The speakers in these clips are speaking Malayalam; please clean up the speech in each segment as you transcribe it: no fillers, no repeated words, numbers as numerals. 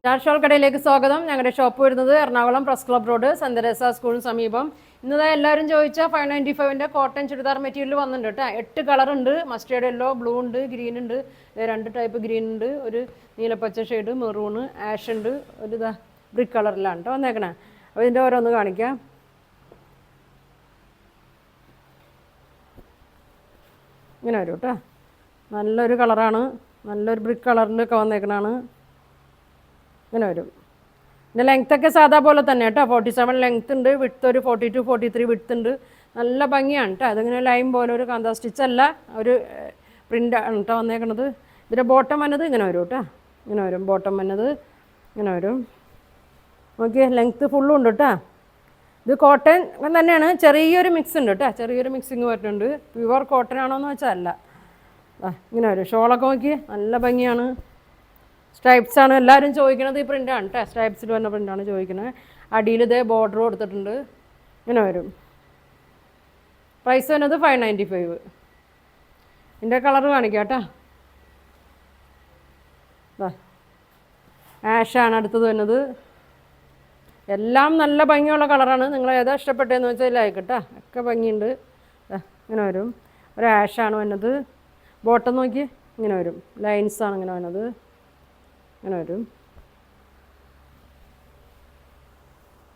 ഷാൾ കടയിലേക്ക് സ്വാഗതം. ഞങ്ങളുടെ ഷോപ്പ് വരുന്നത് Ernakulam press club road, saint Teresa സ്കൂളിന് സമീപം. ഇന്നതാ എല്ലാവരും ചോദിച്ച 595-ന്റെ കോട്ടൺ ചുരിദാർ മെറ്റീരിയൽ വന്നിട്ടുണ്ട് കേട്ടോ. 8 കളർ ഉണ്ട്. മസ്റ്റേർഡ് യെല്ലോ, ബ്ലൂ ഉണ്ട്, ഗ്രീൻ ഉണ്ട്, 2 ടൈപ്പ് ഗ്രീൻ ഉണ്ട്, ഒരു നീലപ്പച്ച ഷെയ്ഡ്, മെറൂണ്, ആഷ് ഉണ്ട്, ഒരു ഇതാ ബ്രിക്ക് കളറിലാണ് കേട്ടോ വന്നേക്കണേ. അപ്പോൾ ഇതിൻ്റെ ഓരോന്ന് കാണിക്കാം. ഇങ്ങനെ വരും കേട്ടോ. നല്ലൊരു കളറാണ്, നല്ലൊരു ബ്രിക്ക് കളറിലൊക്കെ വന്നേക്കണാണ്. ഇങ്ങനെ വരും. പിന്നെ ലെങ്ത്തൊക്കെ സാധാ പോലെ തന്നെ കേട്ടോ. 47 ലെങ്ത് ഉണ്ട്, വിഡ്ത്ത് ഒരു 42, 43 വിഡ്ത്ത് ഉണ്ട്. നല്ല ഭംഗിയാണ് കേട്ടോ. അതിങ്ങനെ ലൈൻ പോലെ ഒരു കാന്താ സ്റ്റിച്ചല്ല, ഒരു പ്രിൻ്റാണ് കേട്ടോ വന്നേക്കണത്. ഇതിൻ്റെ ബോട്ടം വന്നത് ഇങ്ങനെ വരും കേട്ടോ. ഇങ്ങനെ വരും ബോട്ടം വന്നത്, ഇങ്ങനെ വരും. നോക്കിയേ, ലെങ്ത്ത് ഫുള്ളും ഉണ്ട് കേട്ടോ. ഇത് കോട്ടൺ തന്നെയാണ്, ചെറിയൊരു മിക്സ് ഉണ്ട് കേട്ടോ. ചെറിയൊരു മിക്സിങ് വരുന്നുണ്ട്. പ്യുവർ കോട്ടൺ ആണോ എന്ന് വെച്ചാൽ അല്ല. ഇങ്ങനെ വരും. ഷോളൊക്കെ നോക്കി നല്ല ഭംഗിയാണ്. സ്ട്രൈപ്സ് ആണ് എല്ലാവരും ചോദിക്കുന്നത്. ഈ പ്രിൻ്റാണ് കേട്ടോ, സ്ട്രൈപ്സിൽ വന്ന പ്രിൻ്റാണ് ചോദിക്കുന്നത്. അടിയിൽ ഇതേ ബോർഡർ കൊടുത്തിട്ടുണ്ട്. ഇങ്ങനെ വരും. പ്രൈസ് വരുന്നത് 595. ഇതിൻ്റെ കളർ കാണിക്കാം കേട്ടോ. ആഷാണ് അടുത്തത് വരുന്നത്. എല്ലാം നല്ല ഭംഗിയുള്ള കളറാണ്. നിങ്ങൾ ഏതാ ഇഷ്ടപ്പെട്ടതെന്ന് വെച്ചാൽ ആയിക്കോട്ടെ, ഒക്കെ ഭംഗിയുണ്ട്. ഇങ്ങനെ വരും. ഒരു ആഷാണ് വരുന്നത്. ബോട്ടം നോക്കി ഇങ്ങനെ വരും. ലൈൻസാണ് ഇങ്ങനെ വരുന്നത്. ഇങ്ങനെ വരും.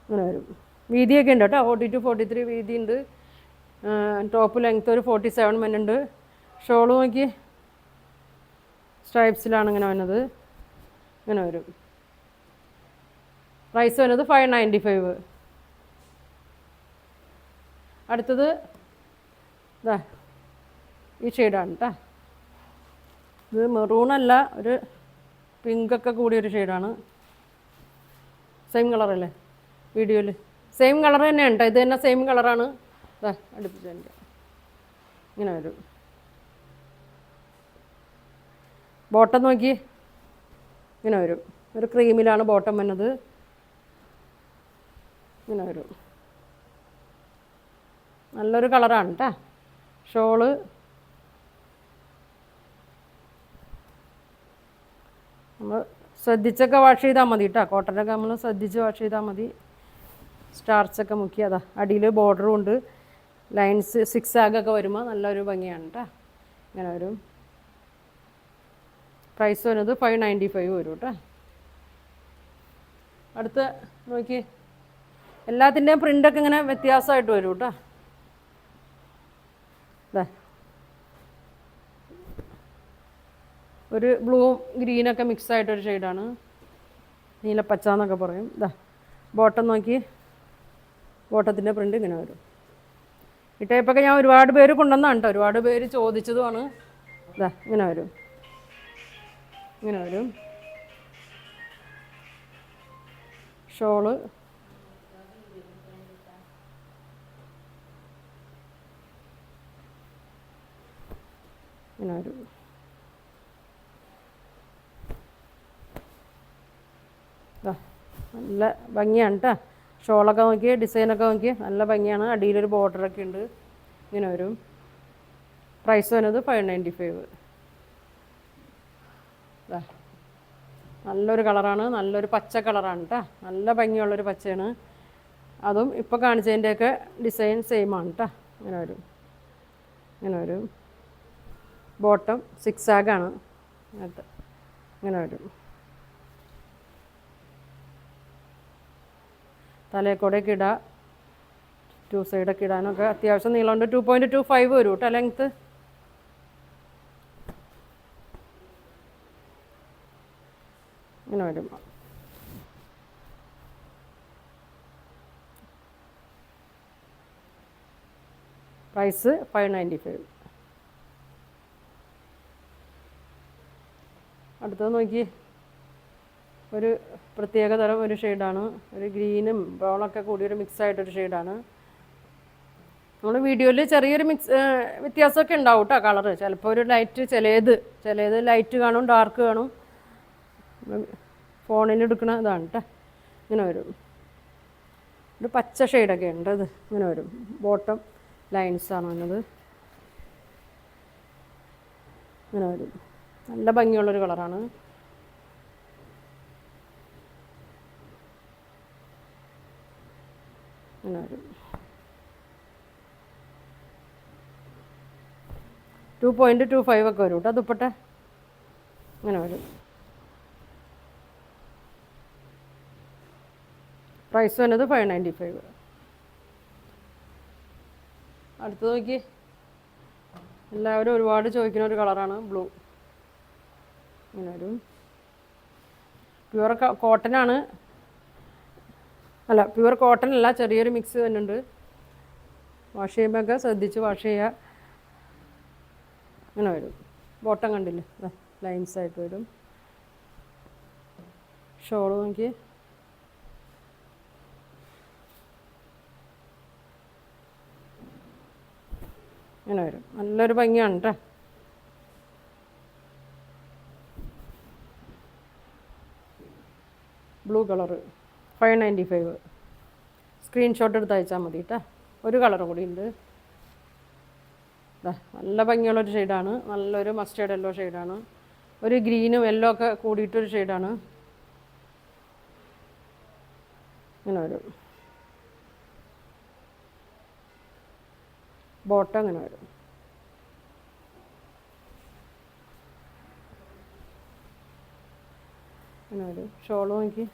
ഇങ്ങനെ വരും. വീതിയൊക്കെ ഉണ്ട് കേട്ടോ. 42, 43 വീതി ഉണ്ട്. ടോപ്പ് ലെങ്ത്ത് ഒരു 47 വരുന്നുണ്ട്. ഷോള് നോക്കി സ്ട്രൈപ്സിലാണ് ഇങ്ങനെ വരുന്നത്. ഇങ്ങനെ വരും. പ്രൈസ് വരുന്നത് 595. അടുത്തത് ഇതാ ഈ ഷെയ്ഡാണ് കേട്ടോ. ഇത് മെറൂണല്ല, ഒരു പിങ്കൊക്കെ കൂടിയൊരു ഷെയ്ഡാണ്. സെയിം കളറല്ലേ വീഡിയോയിൽ? സെയിം കളർ തന്നെയാണ് കേട്ടോ. ഇത് തന്നെ സെയിം കളറാണ്. ഇതാ അടുപ്പിച്ച് ഇങ്ങനെ വരും. ബോട്ടം നോക്കി ഇങ്ങനെ വരും. ഒരു ക്രീമിലാണ് ബോട്ടം വന്നത്. ഇങ്ങനെ വരും. നല്ലൊരു കളറാണ് കേട്ടോ. ഷോള് നമ്മൾ ശ്രദ്ധിച്ചൊക്കെ വാഷ് ചെയ്താൽ മതി കേട്ടോ. കോട്ടനൊക്കെ നമ്മൾ ശ്രദ്ധിച്ച് വാഷ് ചെയ്താൽ മതി. സ്റ്റാർച്ചൊക്കെ മുക്കി അതാ അടിയിൽ ബോർഡറും ഉണ്ട്. ലൈൻസ് സിക്സ് ആഗൊക്കെ വരുമ്പോൾ നല്ലൊരു ഭംഗിയാണ് കേട്ടോ. ഇങ്ങനെ വരും. പ്രൈസ് വരുന്നത് 595 വരും കേട്ടോ. അടുത്ത നോക്കി, എല്ലാത്തിൻ്റെയും പ്രിൻ്റൊക്കെ ഇങ്ങനെ വ്യത്യാസമായിട്ട് വരും കേട്ടോ. ഇതാ ഒരു ബ്ലൂവും ഗ്രീനൊക്കെ മിക്സ് ആയിട്ടൊരു ഷെയ്ഡാണ്. നീലപ്പച്ച എന്നൊക്കെ പറയും. ഇതാ ബോട്ടം നോക്കി, ബോട്ടത്തിൻ്റെ പ്രിൻ്റ് ഇങ്ങനെ വരും. ഈ ടൈപ്പൊക്കെ ഞാൻ ഒരുപാട് പേര് കൊണ്ടുവന്നാണ് കേട്ടോ. ഒരുപാട് പേര് ചോദിച്ചതുമാണ്. ഇതാ ഇങ്ങനെ വരും. ഇങ്ങനെ വരും. ഷോള് ഇങ്ങനെ വരും. നല്ല ഭംഗിയാണ് കേട്ടോ. ഷോളൊക്കെ നോക്കി, ഡിസൈനൊക്കെ നോക്കി നല്ല ഭംഗിയാണ്. അടിയിലൊരു ബോർഡറൊക്കെ ഉണ്ട്. ഇങ്ങനെ വരും. പ്രൈസ് വരുന്നത് 595. നല്ലൊരു കളറാണ്, നല്ലൊരു പച്ച കളറാണ് കേട്ടോ. നല്ല ഭംഗിയുള്ളൊരു പച്ചയാണ്. അതും ഇപ്പോൾ കാണിച്ചതിൻ്റെയൊക്കെ ഡിസൈൻ സെയിമാണ് കേട്ടോ. ഇങ്ങനെ വരും. ഇങ്ങനെ വരും. ബോട്ടം 6 ആഗാണ്. ഇങ്ങനെ വരും. തലയെക്കൂടെയൊക്കെ ഇടാം, 2 സൈഡൊക്കെ ഇടാനൊക്കെ അത്യാവശ്യം നീളമുണ്ട്. 2.25 വരും കേട്ടോ ലെങ്ത്ത്. ഇങ്ങനെ വരും. പ്രൈസ് 595. അടുത്തത് നോക്കി, ഒരു പ്രത്യേക തരം ഒരു ഷെയ്ഡാണ്. ഒരു ഗ്രീനും ബ്രൗണൊക്കെ കൂടിയൊരു മിക്സായിട്ടൊരു ഷെയ്ഡാണ്. നമ്മൾ വീഡിയോയിൽ ചെറിയൊരു വ്യത്യാസമൊക്കെ ഉണ്ടാവും കേട്ടോ കളറ്. ചിലപ്പോൾ ഒരു ലൈറ്റ്, ചിലത് ലൈറ്റ് കാണും, ഡാർക്ക് കാണും. ഫോണിൽ എടുക്കണ ഇതാണ് കേട്ടോ. ഇങ്ങനെ വരും. ഒരു പച്ച ഷെയ്ഡൊക്കെ ഉണ്ട്. ഇത് ഇങ്ങനെ വരും. ബോട്ടം ലൈൻസാണ് വന്നത്. ഇങ്ങനെ വരും. നല്ല ഭംഗിയുള്ളൊരു കളറാണ്. ഇങ്ങനെ വരും. 2.25 ഒക്കെ വരും കേട്ടോ ദുപ്പട്ട. ഇങ്ങനെ വരും. പ്രൈസ് വന്നത് 595. അടുത്ത് നോക്കി, എല്ലാവരും ഒരുപാട് ചോദിക്കുന്ന ഒരു കളറാണ് ബ്ലൂ. ഇങ്ങനെ വരും. പ്യുവർ കോട്ടനാണ്, അല്ല പ്യുവർ കോട്ടൺ അല്ല, ചെറിയൊരു മിക്സ് വരുന്നുണ്ട്. വാഷ് ചെയ്യുമ്പോഴൊക്കെ ശ്രദ്ധിച്ച് വാഷ് ചെയ്യുക. ഇങ്ങനെ വരും. ബോട്ടം കണ്ടില്ലേ, ലൈൻസ് ആയിട്ട് വരും. ഷോള് നോക്കി, ഇങ്ങനെ വരും. നല്ലൊരു ഭംഗിയാണ് കേട്ടോ. Blue colour 595. സ്ക്രീൻഷോട്ട് എടുത്ത് അയച്ചാൽ മതി കേട്ടോ. ഒരു കളർ കൂടി ഉണ്ട്. നല്ല ഭംഗിയുള്ളൊരു ഷെയ്ഡാണ്. നല്ലൊരു മസ്റ്റേർഡ് യെല്ലോ ഷെയ്ഡാണ്. ഒരു ഗ്രീനും യെല്ലോ ഒക്കെ കൂടിയിട്ടൊരു ഷെയ്ഡാണ്. ഇങ്ങനെ വരും. ബോട്ടം ഇങ്ങനെ വരും. ഇങ്ങനെ വരും. ഷോള് നോക്കി,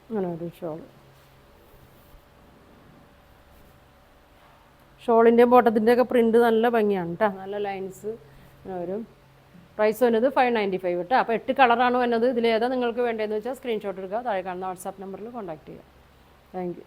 അങ്ങനെ ഒരു ഷോളിൻ്റെയും ബോട്ടത്തിൻ്റെയൊക്കെ പ്രിൻ്റ് നല്ല ഭംഗിയാണ് കേട്ടോ. നല്ല ലൈൻസ് അങ്ങനെ വരും. പ്രൈസ് വന്നത് 595 കേട്ടോ. അപ്പോൾ 8 കളറാണ് വന്നത്. ഇതിലേതാ നിങ്ങൾക്ക് വേണ്ടതെന്ന് വെച്ചാൽ സ്ക്രീൻഷോട്ട് എടുക്കുക. താഴെ കാണുന്ന വാട്സാപ്പ് നമ്പറിൽ കോൺടാക്ട് ചെയ്യുക. Thank you.